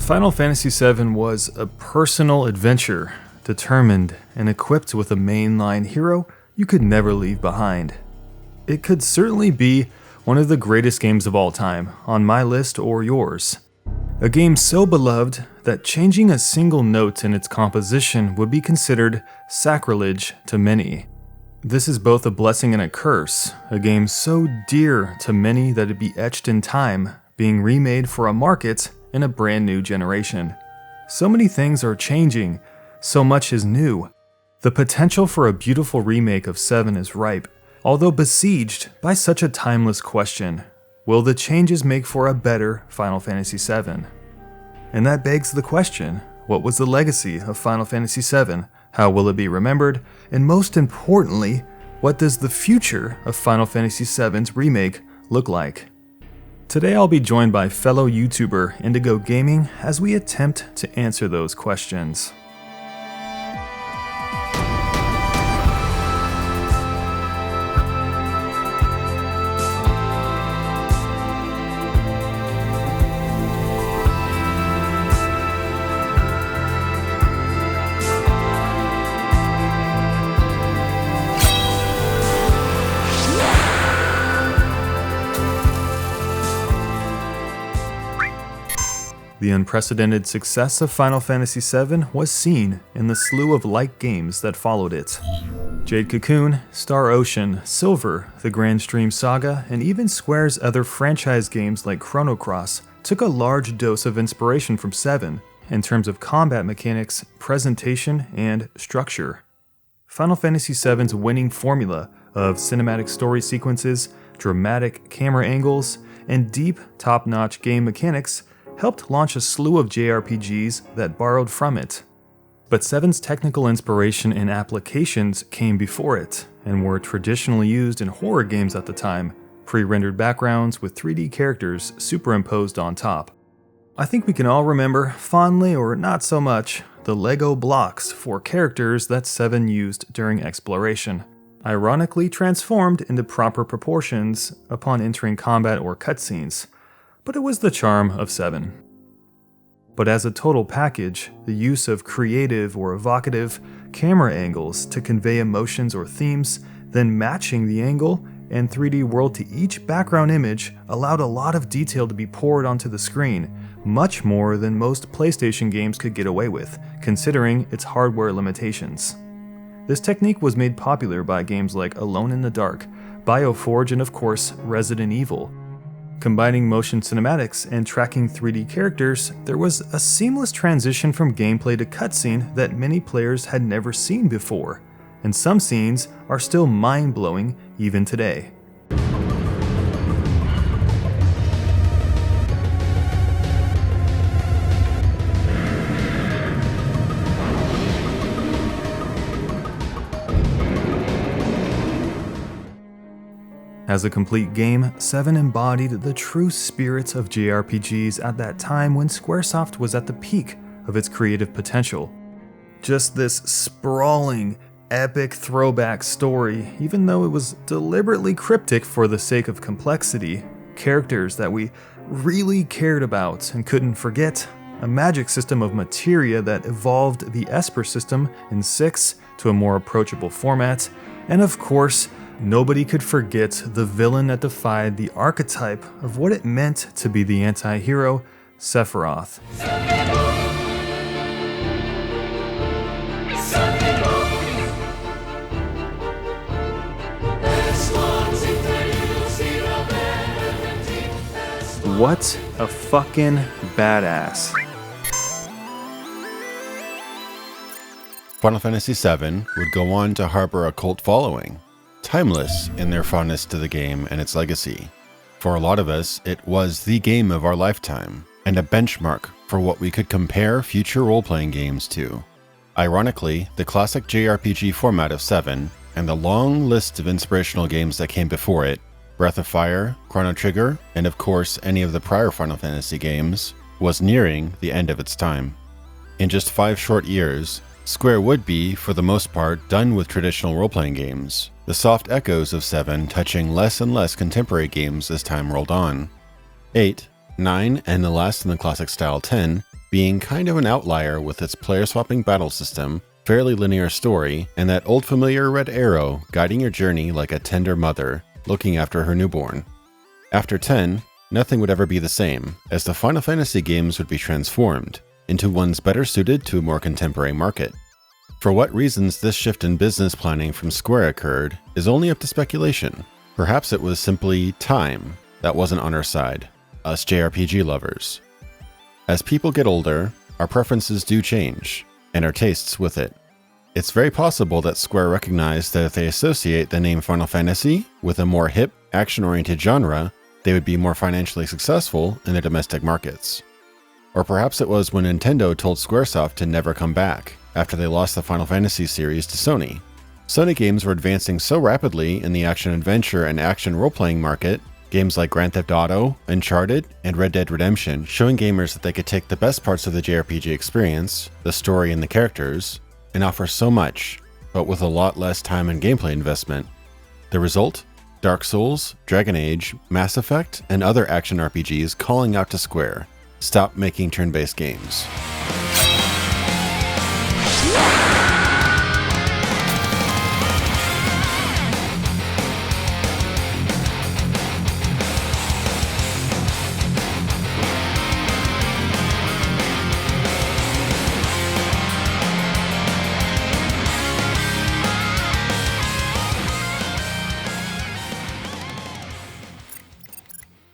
Final Fantasy VII was a personal adventure, determined and equipped with a mainline hero you could never leave behind. It could certainly be one of the greatest games of all time, on my list or yours. A game so beloved that changing a single note in its composition would be considered sacrilege to many. This is both a blessing and a curse, a game so dear to many that it be etched in time, being remade for a market in a brand new generation. So many things are changing, so much is new. The potential for a beautiful remake of 7 is ripe, although besieged by such a timeless question: will the changes make for a better Final Fantasy VII? And that begs the question, what was the legacy of Final Fantasy VII? How will it be remembered? And most importantly, what does the future of Final Fantasy VII's remake look like? Today I'll be joined by fellow YouTuber Indigo Gaming as we attempt to answer those questions. The unprecedented success of Final Fantasy VII was seen in the slew of like games that followed it. Jade Cocoon, Star Ocean, Silver, the Grand Stream Saga, and even Square's other franchise games like Chrono Cross took a large dose of inspiration from 7 in terms of combat mechanics, presentation, and structure. Final Fantasy VII's winning formula of cinematic story sequences, dramatic camera angles, and deep, top-notch game mechanics helped launch a slew of JRPGs that borrowed from it. But 7's technical inspiration and applications came before it, and were traditionally used in horror games at the time, pre-rendered backgrounds with 3D characters superimposed on top. I think we can all remember, fondly or not so much, the Lego blocks for characters that 7 used during exploration, ironically transformed into proper proportions upon entering combat or cutscenes. But it was the charm of 7. But as a total package, the use of creative or evocative camera angles to convey emotions or themes, then matching the angle and 3D world to each background image allowed a lot of detail to be poured onto the screen, much more than most PlayStation games could get away with, considering its hardware limitations. This technique was made popular by games like Alone in the Dark, BioForge, and of course, Resident Evil. Combining motion cinematics and tracking 3D characters, there was a seamless transition from gameplay to cutscene that many players had never seen before, and some scenes are still mind-blowing even today. As a complete game, 7 embodied the true spirit of JRPGs at that time when Squaresoft was at the peak of its creative potential. Just this sprawling, epic throwback story, even though it was deliberately cryptic for the sake of complexity, characters that we really cared about and couldn't forget, a magic system of materia that evolved the Esper system in 6 to a more approachable format, and of course, nobody could forget the villain that defied the archetype of what it meant to be the anti-hero, Sephiroth. What a fucking badass. Final Fantasy VII would go on to harbor a cult following, timeless in their fondness to the game and its legacy. For a lot of us, it was the game of our lifetime, and a benchmark for what we could compare future role-playing games to. Ironically, the classic JRPG format of 7, and the long list of inspirational games that came before it, Breath of Fire, Chrono Trigger, and of course any of the prior Final Fantasy games, was nearing the end of its time. In just 5 short years, Square would be, for the most part, done with traditional role-playing games, the soft echoes of 7 touching less and less contemporary games as time rolled on. 8, 9, and the last in the classic style 10 being kind of an outlier with its player-swapping battle system, fairly linear story, and that old familiar red arrow guiding your journey like a tender mother looking after her newborn. After 10, nothing would ever be the same, as the Final Fantasy games would be transformed into ones better suited to a more contemporary market. For what reasons this shift in business planning from Square occurred is only up to speculation. Perhaps it was simply time that wasn't on our side, us JRPG lovers. As people get older, our preferences do change, and our tastes with it. It's very possible that Square recognized that if they associate the name Final Fantasy with a more hip, action-oriented genre, they would be more financially successful in their domestic markets. Or perhaps it was when Nintendo told Squaresoft to never come back after they lost the Final Fantasy series to Sony. Sony games were advancing so rapidly in the action-adventure and action role-playing market, games like Grand Theft Auto, Uncharted, and Red Dead Redemption showing gamers that they could take the best parts of the JRPG experience, the story and the characters, and offer so much, but with a lot less time and gameplay investment. The result? Dark Souls, Dragon Age, Mass Effect, and other action RPGs calling out to Square, stop making turn-based games.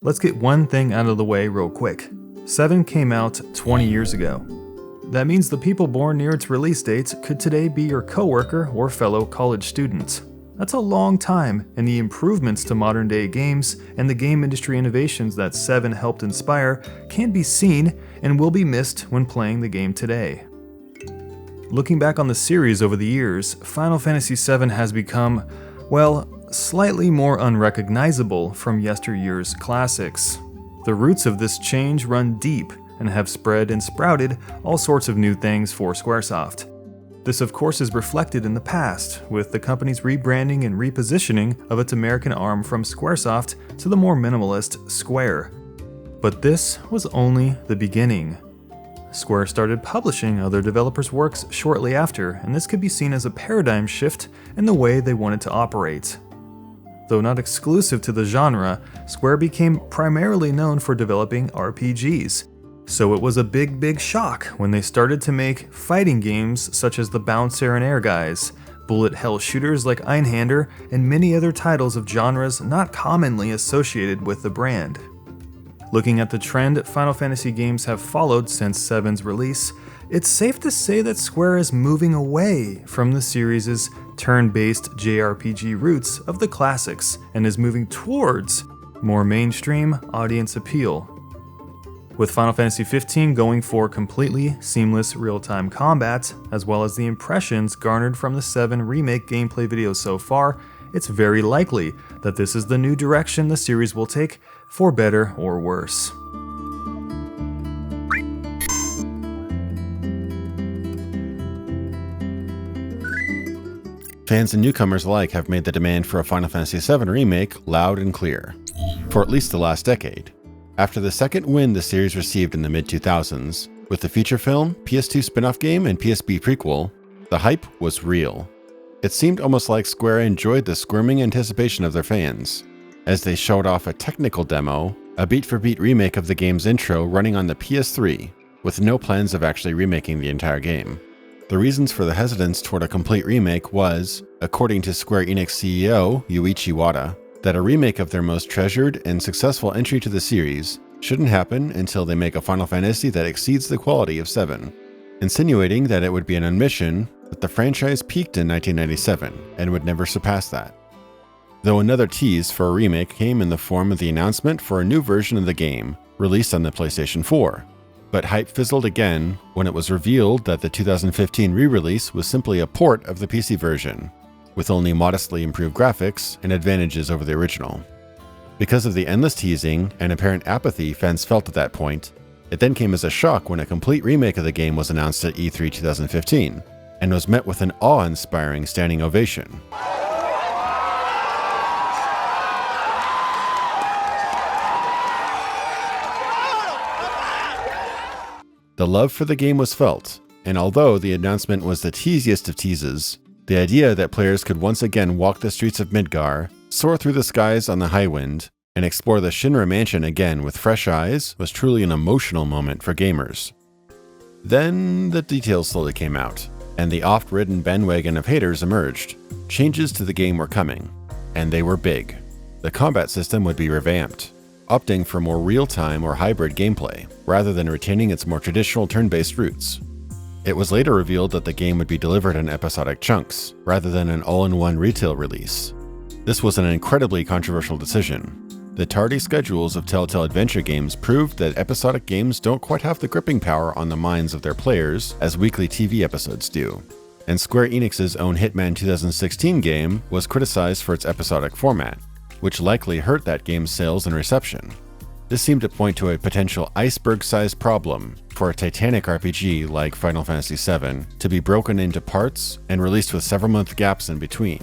Let's get one thing out of the way real quick. 7 came out 20 years ago. That means the people born near its release date could today be your coworker or fellow college student. That's a long time, and the improvements to modern day games and the game industry innovations that 7 helped inspire can't be seen and will be missed when playing the game today. Looking back on the series over the years, Final Fantasy VII has become, well, slightly more unrecognizable from yesteryear's classics. The roots of this change run deep and have spread and sprouted all sorts of new things for Squaresoft. This of course is reflected in the past, with the company's rebranding and repositioning of its American arm from Squaresoft to the more minimalist Square. But this was only the beginning. Square started publishing other developers' works shortly after, and this could be seen as a paradigm shift in the way they wanted to operate. Though not exclusive to the genre, Square became primarily known for developing RPGs. So it was a big shock when they started to make fighting games such as the Bouncer and Air Guys, bullet hell shooters like Einhander, and many other titles of genres not commonly associated with the brand. Looking at the trend Final Fantasy games have followed since 7's release, it's safe to say that Square is moving away from the series' turn-based JRPG roots of the classics and is moving towards more mainstream audience appeal. With Final Fantasy XV going for completely seamless real-time combat, as well as the impressions garnered from the 7 remake gameplay videos so far, it's very likely that this is the new direction the series will take, for better or worse. Fans and newcomers alike have made the demand for a Final Fantasy VII remake loud and clear, for at least the last decade. After the second win the series received in the mid-2000s, with the feature film, PS2 spin-off game, and PSP prequel, the hype was real. It seemed almost like Square enjoyed the squirming anticipation of their fans, as they showed off a technical demo, a beat-for-beat remake of the game's intro running on the PS3, with no plans of actually remaking the entire game. The reasons for the hesitance toward a complete remake was, according to Square Enix CEO Yuichi Wada, that a remake of their most treasured and successful entry to the series shouldn't happen until they make a Final Fantasy that exceeds the quality of 7, insinuating that it would be an admission that the franchise peaked in 1997 and would never surpass that. Though another tease for a remake came in the form of the announcement for a new version of the game, released on the PlayStation 4. But hype fizzled again when it was revealed that the 2015 re-release was simply a port of the PC version, with only modestly improved graphics and advantages over the original. Because of the endless teasing and apparent apathy fans felt at that point, it then came as a shock when a complete remake of the game was announced at E3 2015, and was met with an awe-inspiring standing ovation. The love for the game was felt, and although the announcement was the teasiest of teases, the idea that players could once again walk the streets of Midgar, soar through the skies on the Highwind, and explore the Shinra Mansion again with fresh eyes was truly an emotional moment for gamers. Then the details slowly came out, and the oft-ridden bandwagon of haters emerged. Changes to the game were coming, and they were big. The combat system would be revamped, opting for more real-time or hybrid gameplay, rather than retaining its more traditional turn-based roots. It was later revealed that the game would be delivered in episodic chunks, rather than an all-in-one retail release. This was an incredibly controversial decision. The tardy schedules of Telltale adventure games proved that episodic games don't quite have the gripping power on the minds of their players as weekly TV episodes do. And Square Enix's own Hitman 2016 game was criticized for its episodic format, which likely hurt that game's sales and reception. This seemed to point to a potential iceberg-sized problem for a titanic RPG like Final Fantasy VII to be broken into parts and released with several-month gaps in between.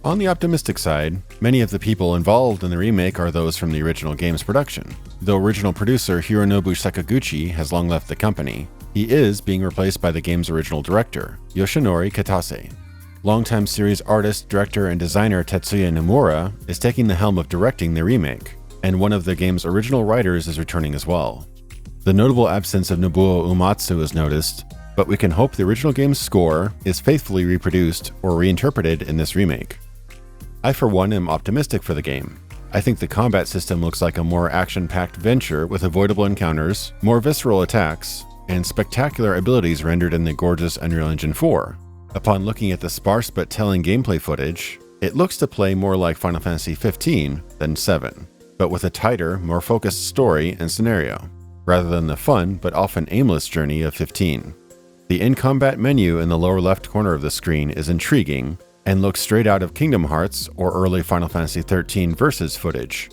On the optimistic side, many of the people involved in the remake are those from the original game's production. Though original producer Hironobu Sakaguchi has long left the company, he is being replaced by the game's original director, Yoshinori Kitase. Longtime series artist, director, and designer Tetsuya Nomura is taking the helm of directing the remake, and one of the game's original writers is returning as well. The notable absence of Nobuo Uematsu is noticed, but we can hope the original game's score is faithfully reproduced or reinterpreted in this remake. I for one am optimistic for the game. I think the combat system looks like a more action-packed venture with avoidable encounters, more visceral attacks, and spectacular abilities rendered in the gorgeous Unreal Engine 4. Upon looking at the sparse but telling gameplay footage, it looks to play more like Final Fantasy XV than VII, but with a tighter, more focused story and scenario, rather than the fun but often aimless journey of 15. The in-combat menu in the lower left corner of the screen is intriguing and looks straight out of Kingdom Hearts or early Final Fantasy XIII Versus footage.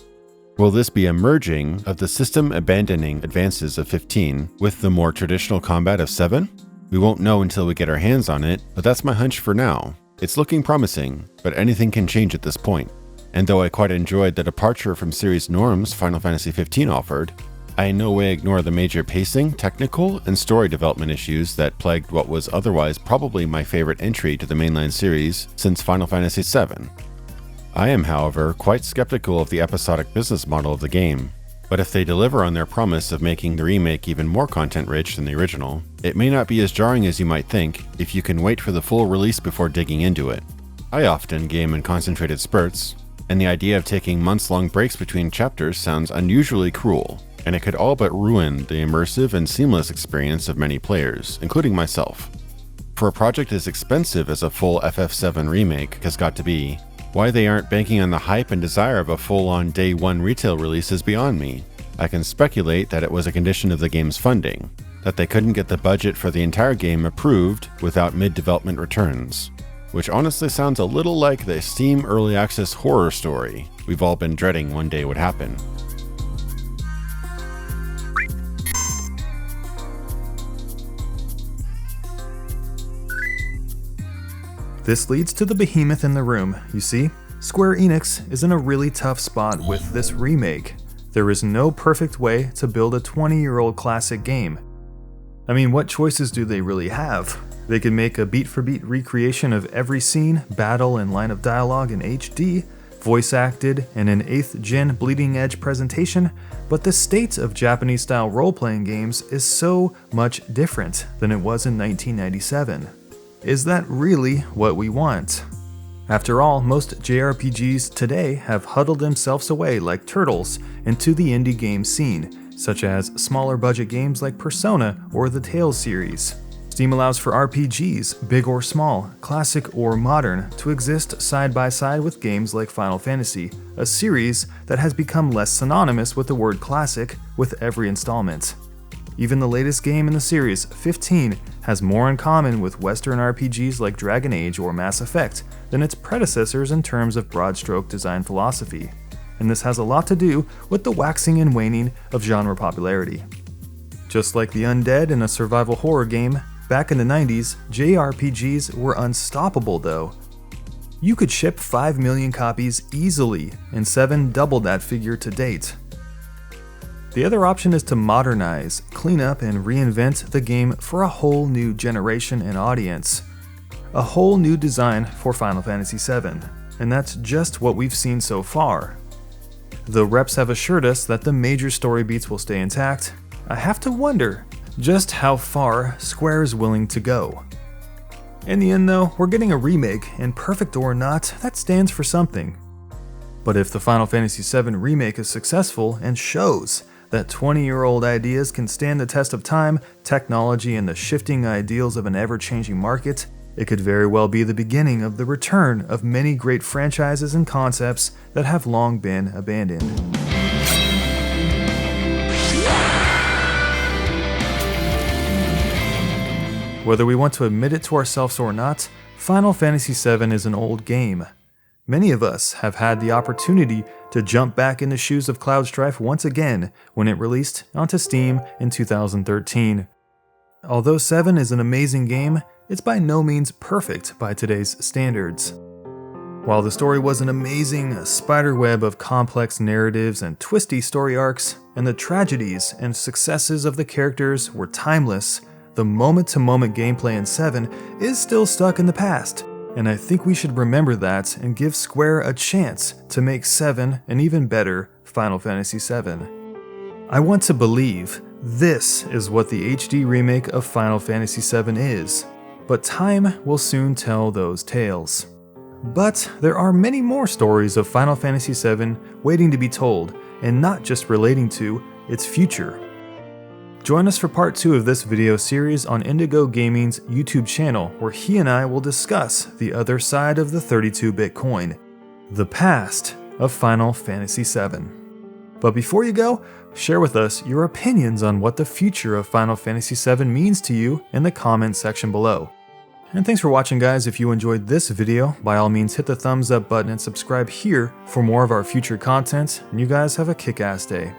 Will this be a merging of the system-abandoning advances of 15 with the more traditional combat of 7? We won't know until we get our hands on it, but that's my hunch for now. It's looking promising, but anything can change at this point. And though I quite enjoyed the departure from series norms Final Fantasy XV offered, I in no way ignore the major pacing, technical, and story development issues that plagued what was otherwise probably my favorite entry to the mainline series since Final Fantasy VII. I am, however, quite skeptical of the episodic business model of the game, but if they deliver on their promise of making the remake even more content-rich than the original, it may not be as jarring as you might think if you can wait for the full release before digging into it. I often game in concentrated spurts, and the idea of taking months-long breaks between chapters sounds unusually cruel, and it could all but ruin the immersive and seamless experience of many players, including myself. For a project as expensive as a full FF7 remake has got to be, why they aren't banking on the hype and desire of a full-on day one retail release is beyond me. I can speculate that it was a condition of the game's funding, that they couldn't get the budget for the entire game approved without mid-development returns, which honestly sounds a little like the Steam Early Access horror story we've all been dreading one day would happen. This leads to the behemoth in the room, you see? Square Enix is in a really tough spot with this remake. There is no perfect way to build a 20-year-old classic game. I mean, what choices do they really have? They could make a beat-for-beat recreation of every scene, battle, and line of dialogue in HD, voice-acted, and an 8th-gen bleeding-edge presentation, but the state of Japanese-style role-playing games is so much different than it was in 1997. Is that really what we want? After all, most JRPGs today have huddled themselves away like turtles into the indie game scene, such as smaller budget games like Persona or the Tales series. Steam allows for RPGs, big or small, classic or modern, to exist side by side with games like Final Fantasy, a series that has become less synonymous with the word classic with every installment. Even the latest game in the series, 15, has more in common with Western RPGs like Dragon Age or Mass Effect than its predecessors in terms of broad-stroke design philosophy. And this has a lot to do with the waxing and waning of genre popularity. Just like the undead in a survival horror game, back in the 90s, JRPGs were unstoppable though. You could ship 5 million copies easily, and 7 doubled that figure to date. The other option is to modernize, clean up, and reinvent the game for a whole new generation and audience. A whole new design for Final Fantasy VII, and that's just what we've seen so far. The reps have assured us that the major story beats will stay intact. I have to wonder just how far Square is willing to go. In the end though, we're getting a remake, and perfect or not, that stands for something. But if the Final Fantasy VII remake is successful and shows that 20-year-old ideas can stand the test of time, technology, and the shifting ideals of an ever-changing market, it could very well be the beginning of the return of many great franchises and concepts that have long been abandoned. Whether we want to admit it to ourselves or not, Final Fantasy VII is an old game. Many of us have had the opportunity to jump back in the shoes of Cloud Strife once again when it released onto Steam in 2013. Although 7 is an amazing game, it's by no means perfect by today's standards. While the story was an amazing spiderweb of complex narratives and twisty story arcs, and the tragedies and successes of the characters were timeless, the moment-to-moment gameplay in 7 is still stuck in the past, and I think we should remember that and give Square a chance to make 7 an even better Final Fantasy VII. I want to believe this is what the HD remake of Final Fantasy VII is, but time will soon tell those tales. But there are many more stories of Final Fantasy VII waiting to be told, and not just relating to its future. Join us for part 2 of this video series on Indigo Gaming's YouTube channel, where he and I will discuss the other side of the 32-bit coin, the past of Final Fantasy VII. But before you go, share with us your opinions on what the future of Final Fantasy VII means to you in the comment section below. And thanks for watching, guys. If you enjoyed this video, by all means hit the thumbs up button and subscribe here for more of our future content, and you guys have a kick-ass day.